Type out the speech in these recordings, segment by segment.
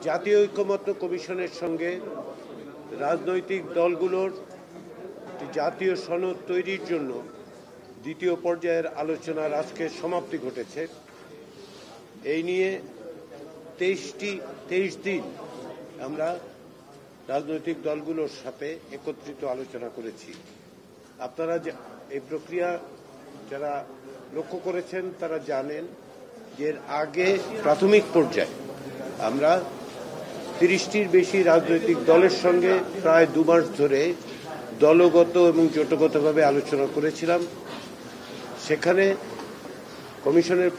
জাতীয় ঐকমত্য কমিশনের সঙ্গে রাজনৈতিক দলগুলোর জাতীয় সনদ তৈরির জন্য দ্বিতীয় পর্যায়ের আলোচনার আজকে সমাপ্তি ঘটেছে। এই নিয়ে 23 দিন আমরা রাজনৈতিক দলগুলোর সাথে একত্রিত আলোচনা করেছি। আপনারা এই প্রক্রিয়া যারা লক্ষ্য করেছেন তারা জানেন যে এর আগে প্রাথমিক পর্যায়ে আমরা 30টির বেশি রাজনৈতিক দলের সঙ্গে প্রায় 2 মাস ধরে দলগত এবং জোটগতভাবে আলোচনা করেছিলাম। সেখানে কমিশনের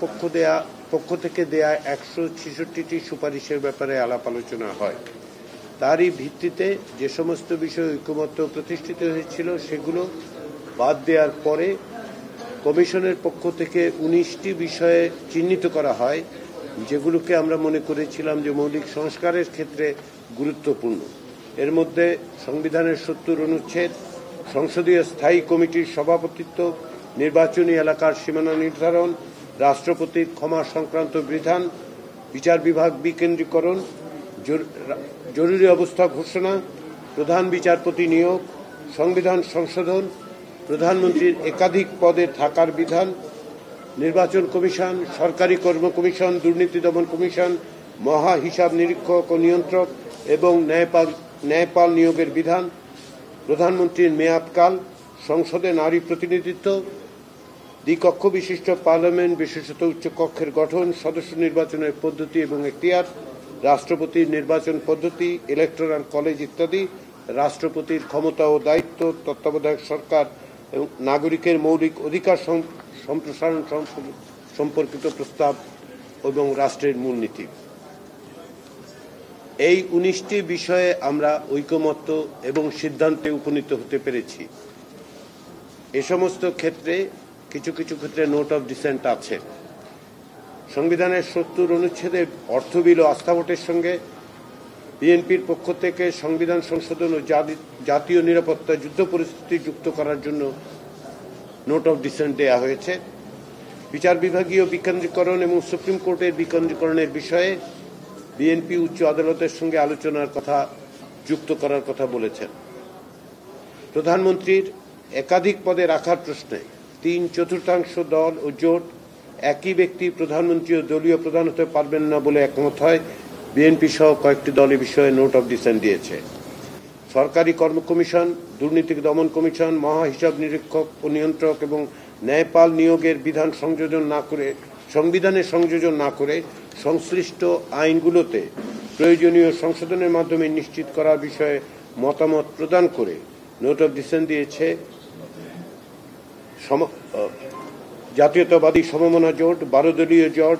পক্ষ থেকে দেয়া 166টি সুপারিশের ব্যাপারে আলাপ আলোচনা হয়। তারই ভিত্তিতে যে সমস্ত বিষয় ঐকমত্য প্রতিষ্ঠিত হয়েছিল সেগুলো বাদ দেওয়ার পরে কমিশনের পক্ষ থেকে 19টি বিষয়ে চিহ্নিত করা হয় যেগুলোকে আমরা মনে করেছিলাম যে মৌলিক সংস্কারের ক্ষেত্রে গুরুত্বপূর্ণ। এর মধ্যে সংবিধানের 70 অনুচ্ছেদ, সংসদীয় স্থায়ী কমিটির সভাপতিত্ব, নির্বাচনী এলাকার সীমানা নির্ধারণ, রাষ্ট্রপতির ক্ষমা সংক্রান্ত বিধান, বিচার বিভাগ বিকেন্দ্রীকরণ, জরুরি অবস্থা ঘোষণা, প্রধান বিচারপতি নিয়োগ, সংবিধান সংশোধন, প্রধানমন্ত্রীর একাধিক পদে থাকার বিধান, নির্বাচন কমিশন, সরকারি কর্ম কমিশন, দুর্নীতি দমন কমিশন, মহা হিসাব নিরীক্ষক ও নিয়ন্ত্রক এবং ন্যায়পাল নিয়োগের বিধান, প্রধানমন্ত্রীর মেয়াদকাল, সংসদে নারী প্রতিনিধিত্ব, দ্বিকক্ষ বিশিষ্ট পার্লামেন্ট বিশেষত উচ্চকক্ষের গঠন, সদস্য নির্বাচনের পদ্ধতি এবং এখতিয়ার, রাষ্ট্রপতির নির্বাচন পদ্ধতি, ইলেকটোরাল কলেজ ইত্যাদি, রাষ্ট্রপতির ক্ষমতা ও দায়িত্ব, তত্ত্বাবধায়ক সরকার এবং নাগরিকের মৌলিক অধিকার সম্প্রসারণ সম্পর্কিত প্রস্তাব এবং রাষ্ট্রের মূলনীতি। এই 19টি বিষয়ে আমরা ঐকমত্য এবং সিদ্ধান্তে উপনীত হতে পেরেছি। এ সমস্ত ক্ষেত্রে কিছু ক্ষেত্রে নোট অফ ডিসেন্ট আছে। সংবিধানের 70 অনুচ্ছেদে অর্থ বিল ও আস্থা ভোটের সঙ্গে বিএনপির পক্ষ থেকে সংবিধান সংশোধন ও জাতীয় নিরাপত্তা যুদ্ধ পরিস্থিতি যুক্ত করার জন্য নোট অফ ডিসেন্ট দেওয়া হয়েছে। বিচার বিভাগীয় বিকেন্দ্রীকরণ এবং সুপ্রিম কোর্টের বিকেন্দ্রীকরণের বিষয়ে বিএনপি উচ্চ আদালতের সঙ্গে আলোচনার কথা যুক্ত করার কথা বলেছেন। প্রধানমন্ত্রীর একাধিক পদে রাখার প্রশ্নে 3/4 দল ও জোট একই ব্যক্তি প্রধানমন্ত্রী ও দলীয় প্রধান হতে পারবেন না বলে একমত হয়। বিএনপি সহ কয়েকটি দল এ বিষয়ে নোট অফ ডিসেন্ট দিয়েছে। সরকারি কর্ম কমিশন, দুর্নীতি দমন কমিশন, মহা হিসাব নিরীক্ষক ও নিয়ন্ত্রক এবং ন্যায়পাল নিয়োগের বিধান সংবিধানে সংযোজন না করে সংশ্লিষ্ট আইনগুলোতে প্রয়োজনীয় সংশোধনের মাধ্যমে নিশ্চিত করার বিষয়ে মতামত প্রদান করে নোট অফ ডিসেন্ট দিয়েছে জাতীয়তাবাদী সমমনা জোট, 12 দলীয় জোট,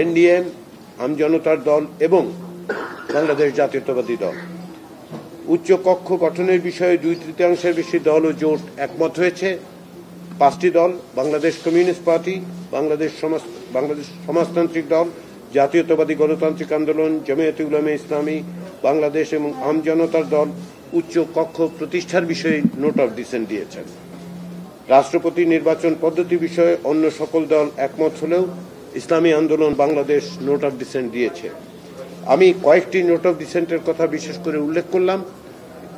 এনডিএম, আমজনতার দল এবং বাংলাদেশ জাতীয়তাবাদী দল। উচ্চ কক্ষ গঠনের বিষয়ে 2/3 বেশি দল ও জোট একমত হয়েছে। 5টি দল, বাংলাদেশ কমিউনিস্ট পার্টি, বাংলাদেশ সমাজতান্ত্রিক দল, জাতীয়তাবাদী গণতান্ত্রিক আন্দোলন, জামিয়াতে উলামায়ে ইসলামী বাংলাদেশ এবং আমজনতার দল উচ্চ কক্ষ প্রতিষ্ঠার বিষয়ে নোট অফ ডিসেন্ট দিয়েছেন। রাষ্ট্রপতি নির্বাচন পদ্ধতি বিষয়ে অন্য সকল দল একমত হলেও ইসলামী আন্দোলন বাংলাদেশ নোট অফ ডিসেন্ট দিয়েছে। আমি কয়েকটি নোট অফ ডিসেন্টের কথা বিশেষ করে উল্লেখ করলাম।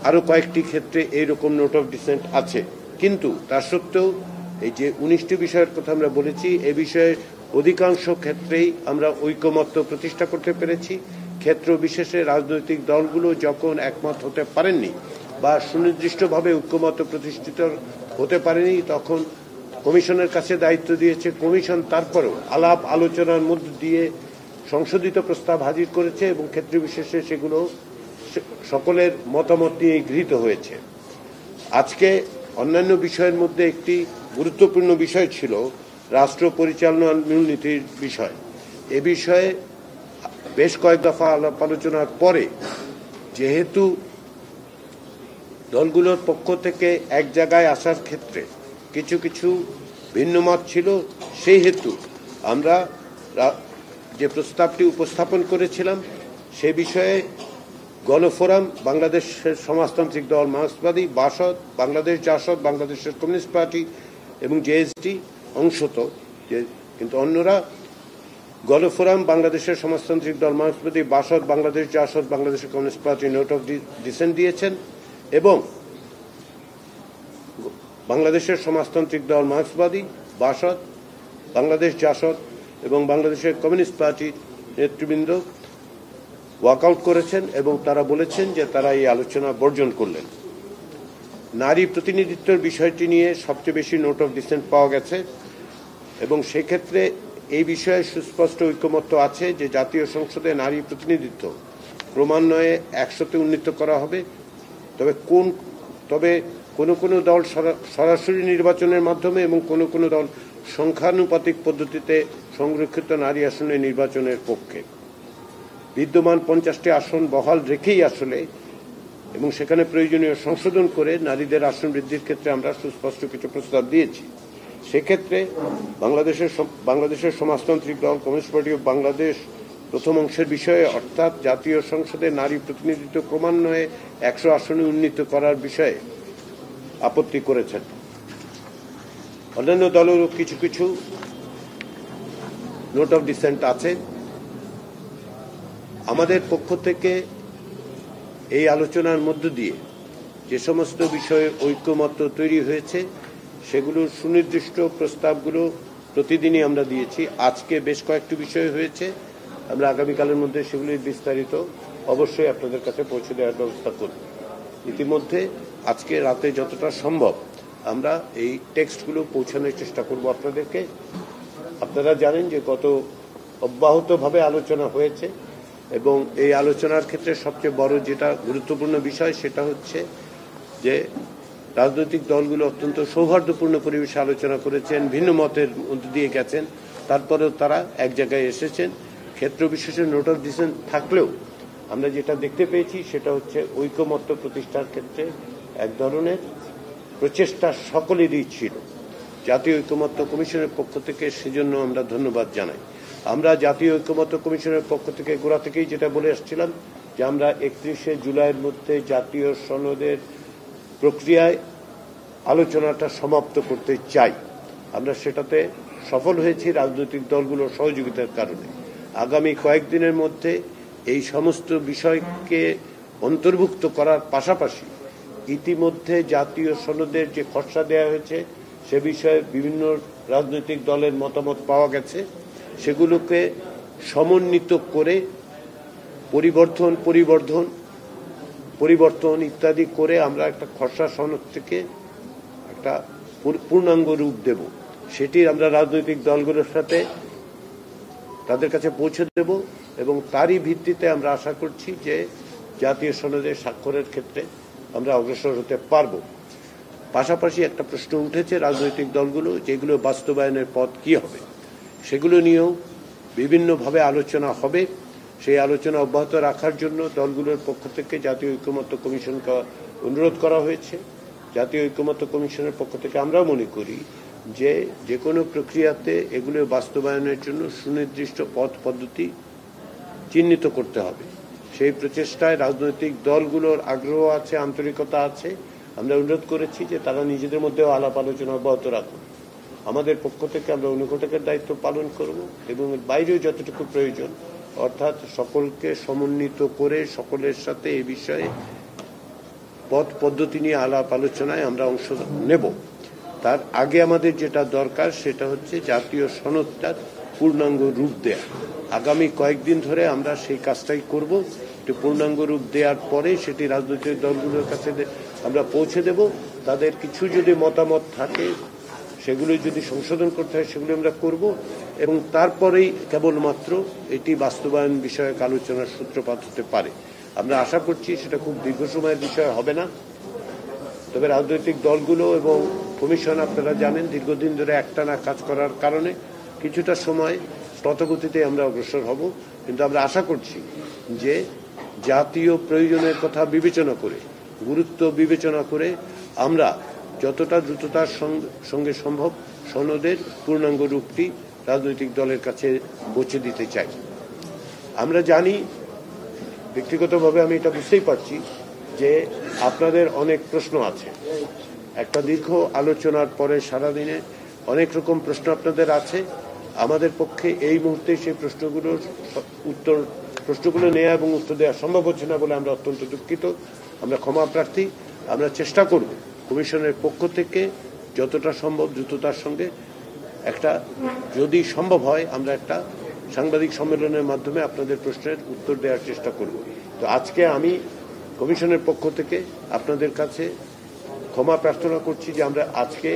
আরো কয়েকটি ক্ষেত্রে এইরকম নোট অফ ডিসেন্ট আছে, কিন্তু তা সত্ত্বেও এই যে 19টি বিষয়ের কথা আমরা বলেছি এ বিষয়ে অধিকাংশ ক্ষেত্রেই আমরা ঐকমত্য প্রতিষ্ঠা করতে পেরেছি। ক্ষেত্র বিশেষে রাজনৈতিক দলগুলো যখন একমত হতে পারেননি বা সুনির্দিষ্টভাবে ঐকমত্য প্রতিষ্ঠিত হতে পারেনি তখন কমিশনের কাছে দায়িত্ব দিয়েছে। কমিশন তারপরেও আলাপ আলোচনার মধ্য দিয়ে সংশোধিত প্রস্তাব হাজির করেছে এবং ক্ষেত্র বিশেষে সেগুলো সকলের মতামত নিয়ে গৃহীত হয়েছে। আজকে অন্যান্য বিষয়ের মধ্যে একটি গুরুত্বপূর্ণ বিষয় ছিল রাষ্ট্র পরিচালনার মূলনীতির বিষয়। এ বিষয়ে বেশ কয়েক দফা আলাপ আলোচনার পরে যেহেতু দলগুলোর পক্ষ থেকে এক জায়গায় আসার ক্ষেত্রে কিছু ভিন্নমত ছিল, সেই হেতু আমরা যে প্রস্তাবটি উপস্থাপন করেছিলাম সে বিষয়ে গণফোরাম, বাংলাদেশের সমাজতান্ত্রিক দল মার্ক্সবাদী, বাসদ, বাংলাদেশ জাসদ, বাংলাদেশের কমিউনিস্ট পার্টি এবং জেএসডি অংশত, কিন্তু অন্যরা গণফোরাম, বাংলাদেশের সমাজতান্ত্রিক দল মার্ক্সবাদী, বাসদ বাংলাদেশ, জাসদ বাংলাদেশের communist party note of dissent দিয়েছেন এবং বাংলাদেশের সমাজতান্ত্রিক দল মার্ক্সবাদী, বাসদ বাংলাদেশ, জাসদ এবং বাংলাদেশের কমিউনিস্ট পার্টি নেতৃবৃন্দ ওয়াকআউট করেছেন এবং তারা বলেছেন যে তারা এই আলোচনা বর্জন করলেন। নারী প্রতিনিধিত্বের বিষয়টি নিয়ে সবচেয়ে বেশি নোট অফ ডিসেন্ট পাওয়া গেছে এবং সেক্ষেত্রে এই বিষয়ে সুস্পষ্ট ঐকমত্য আছে যে জাতীয় সংসদে নারী প্রতিনিধিত্ব ক্রমান্বয়ে 100-তে উন্নীত করা হবে। তবে কোনো দল সরাসরি নির্বাচনের মাধ্যমে এবং কোনো দল সংখ্যানুপাতিক পদ্ধতিতে সংরক্ষিত নারী আসনে নির্বাচনের পক্ষে। বিদ্যমান 50টি আসন বহাল রেখেই আসলে এবং সেখানে প্রয়োজনীয় সংশোধন করে নারীদের আসন বৃদ্ধির ক্ষেত্রে আমরা সুস্পষ্ট কিছু প্রস্তাব দিয়েছি। সেক্ষেত্রে বাংলাদেশের সমাজতান্ত্রিক দল কমিউনিস্ট পার্টি অফ বাংলাদেশ প্রথম অংশের বিষয়ে অর্থাৎ জাতীয় সংসদে নারী প্রতিনিধিত্ব ক্রমান্বয়ে 100 আসনে উন্নীত করার বিষয়ে আপত্তি করেছেন। অন্যান্য দলেরও কিছু নোট অফ ডিসেন্ট আছে। আমাদের পক্ষ থেকে এই আলোচনার মধ্য দিয়ে যে সমস্ত বিষয়ে ঐকমত্য তৈরি হয়েছে সেগুলোর সুনির্দিষ্ট প্রস্তাবগুলো প্রতিদিনই আমরা দিয়েছি। আজকে বেশ কয়েকটি বিষয় হয়েছে, আমরা আগামীকালের মধ্যে সেগুলির বিস্তারিত অবশ্যই আপনাদের কাছে পৌঁছে দেওয়ার ব্যবস্থা করব। ইতিমধ্যে আজকে রাতে যতটা সম্ভব আমরা এই টেক্সটগুলো পৌঁছানোর চেষ্টা করব আপনাদেরকে। আপনারা জানেন যে গত অব্যাহতভাবে আলোচনা হয়েছে এবং এই আলোচনার ক্ষেত্রে সবচেয়ে বড় যেটা গুরুত্বপূর্ণ বিষয় সেটা হচ্ছে যে রাজনৈতিক দলগুলো অত্যন্ত সৌহার্দ্যপূর্ণ পরিবেশে আলোচনা করেছেন, ভিন্ন মতের মধ্যে দিয়ে গেছেন, তারপরেও তারা এক জায়গায় এসেছেন। ক্ষেত্র বিশেষে নোট অফ ডিসেন্ট থাকলেও আমরা যেটা দেখতে পেয়েছি সেটা হচ্ছে ঐকমত্য প্রতিষ্ঠার ক্ষেত্রে এক ধরনের প্রচেষ্টা সকলেরই ছিল। জাতীয় ঐকমত্য কমিশনের পক্ষ থেকে সেজন্য আমরা ধন্যবাদ জানাই। আমরা জাতীয় ঐকমত্য কমিশনের পক্ষ থেকে গোড়া থেকেই যেটা বলে আসছিলাম যে আমরা 31শে জুলাইয়ের মধ্যে জাতীয় সনদের প্রক্রিয়ায় আলোচনাটা সমাপ্ত করতে চাই। আমরা সেটাতে সফল হয়েছি রাজনৈতিক দলগুলোর সহযোগিতার কারণে। আগামী কয়েকদিনের মধ্যে এই সমস্ত বিষয়কে অন্তর্ভুক্ত করার পাশাপাশি ইতিমধ্যে জাতীয় সনদের যে খসড়া দেওয়া হয়েছে সে বিষয়ে বিভিন্ন রাজনৈতিক দলের মতামত পাওয়া গেছে, সেগুলোকে সমন্বিত করে পরিবর্তন ইত্যাদি করে আমরা একটা খসড়া সনদ থেকে একটা পূর্ণাঙ্গ রূপ দেব। সেটি আমরা রাজনৈতিক দলগুলোর সাথে তাদের কাছে পৌঁছে দেব এবং তারই ভিত্তিতে আমরা আশা করছি যে জাতীয় সনদে স্বাক্ষরের ক্ষেত্রে আমরা অগ্রসর হতে পারব। পাশাপাশি একটা প্রশ্ন উঠেছে রাজনৈতিক দলগুলো যেগুলো বাস্তবায়নের পথ কি হবে, সেগুলো নিয়েও বিভিন্নভাবে আলোচনা হবে। সেই আলোচনা অব্যাহত রাখার জন্য দলগুলোর পক্ষ থেকে জাতীয় ঐকমত্য কমিশনকে অনুরোধ করা হয়েছে। জাতীয় ঐকমত্য কমিশনের পক্ষ থেকে আমরা মনে করি যে কোনো প্রক্রিয়াতে এগুলো বাস্তবায়নের জন্য সুনির্দিষ্ট পথ পদ্ধতি চিহ্নিত করতে হবে। সেই প্রচেষ্টায় রাজনৈতিক দলগুলোর আগ্রহ আছে, আন্তরিকতা আছে। আমরা অনুরোধ করেছি যে তারা নিজেদের মধ্যেও আলাপ আলোচনা অব্যাহত রাখুন। আমাদের পক্ষ থেকে আমরা অনুঘটকের দায়িত্ব পালন করব এবং এর বাইরেও যতটুকু প্রয়োজন অর্থাৎ সকলকে সমন্বিত করে সকলের সাথে এই বিষয়ে পথ পদ্ধতি নিয়ে আলাপ আলোচনায় আমরা অংশ নেব। তার আগে আমাদের যেটা দরকার সেটা হচ্ছে জাতীয় সনদটার পূর্ণাঙ্গ রূপ দেয়া। আগামী কয়েকদিন ধরে আমরা সেই কাজটাই করব। পূর্ণাঙ্গ রূপ দেওয়ার পরে সেটি রাজনৈতিক দলগুলোর কাছে আমরা পৌঁছে দেব। তাদের কিছু যদি মতামত থাকে সেগুলো যদি সংশোধন করতে হয় সেগুলো আমরা করব এবং তারপরেই কেবলমাত্র এটি বাস্তবায়ন বিষয়ক আলোচনার সূত্রপাত হতে পারে। আমরা আশা করছি সেটা খুব দীর্ঘ সময়ের বিষয় হবে না। তবে রাজনৈতিক দলগুলো এবং কমিশন আপনারা জানেন দীর্ঘদিন ধরে একটানা কাজ করার কারণে কিছুটা সময় তথাগতিতে আমরা অগ্রসর হব, কিন্তু আমরা আশা করছি যে জাতীয় প্রয়োজনের কথা বিবেচনা করে, গুরুত্ব বিবেচনা করে আমরা যতটা দ্রুততার সঙ্গে সম্ভব সনদের পূর্ণাঙ্গ রূপটি রাজনৈতিক দলের কাছে পৌঁছে দিতে চাই। আমরা জানি, ব্যক্তিগতভাবে আমি এটা বুঝতেই পারছি যে আপনাদের অনেক প্রশ্ন আছে। একটা দীর্ঘ আলোচনার পরে সারাদিনে অনেক রকম প্রশ্ন আপনাদের আছে আমাদের পক্ষে এই মুহূর্তে সেই প্রশ্নগুলো নেওয়া এবং উত্তর দেওয়া সম্ভব হচ্ছে না বলে আমরা অত্যন্ত দুঃখিত। আমরা ক্ষমা প্রার্থী। আমরা চেষ্টা করব কমিশনের পক্ষ থেকে যতটা সম্ভব দ্রুততার সঙ্গে একটা, যদি সম্ভব হয় আমরা একটা সাংবাদিক সম্মেলনের মাধ্যমে আপনাদের প্রশ্নের উত্তর দেওয়ার চেষ্টা করব। তো আজকে আমি কমিশনের পক্ষ থেকে আপনাদের কাছে ক্ষমা প্রার্থনা করছি যে আমরা আজকে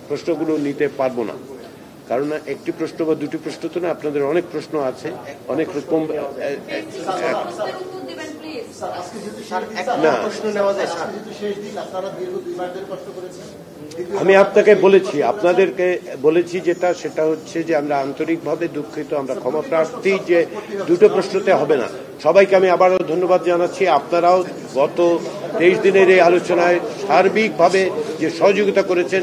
প্রশ্নগুলো নিতে পারবো না। কারণ একটি প্রশ্ন বা দুটি প্রশ্ন তো না, আপনাদের অনেক প্রশ্ন আছে, অনেক রকম। না, আমি আপনাকে বলেছি, আপনাদেরকে বলেছি সেটা হচ্ছে যে আমরা আন্তরিকভাবে দুঃখিত, আমরা ক্ষমা প্রার্থী যে দুটো প্রশ্নতে হবে না। সবাইকে আমি আবারও ধন্যবাদ জানাচ্ছি। আপনারাও গত 23 দিনের এই আলোচনায় সার্বিকভাবে যে সহযোগিতা করেছেন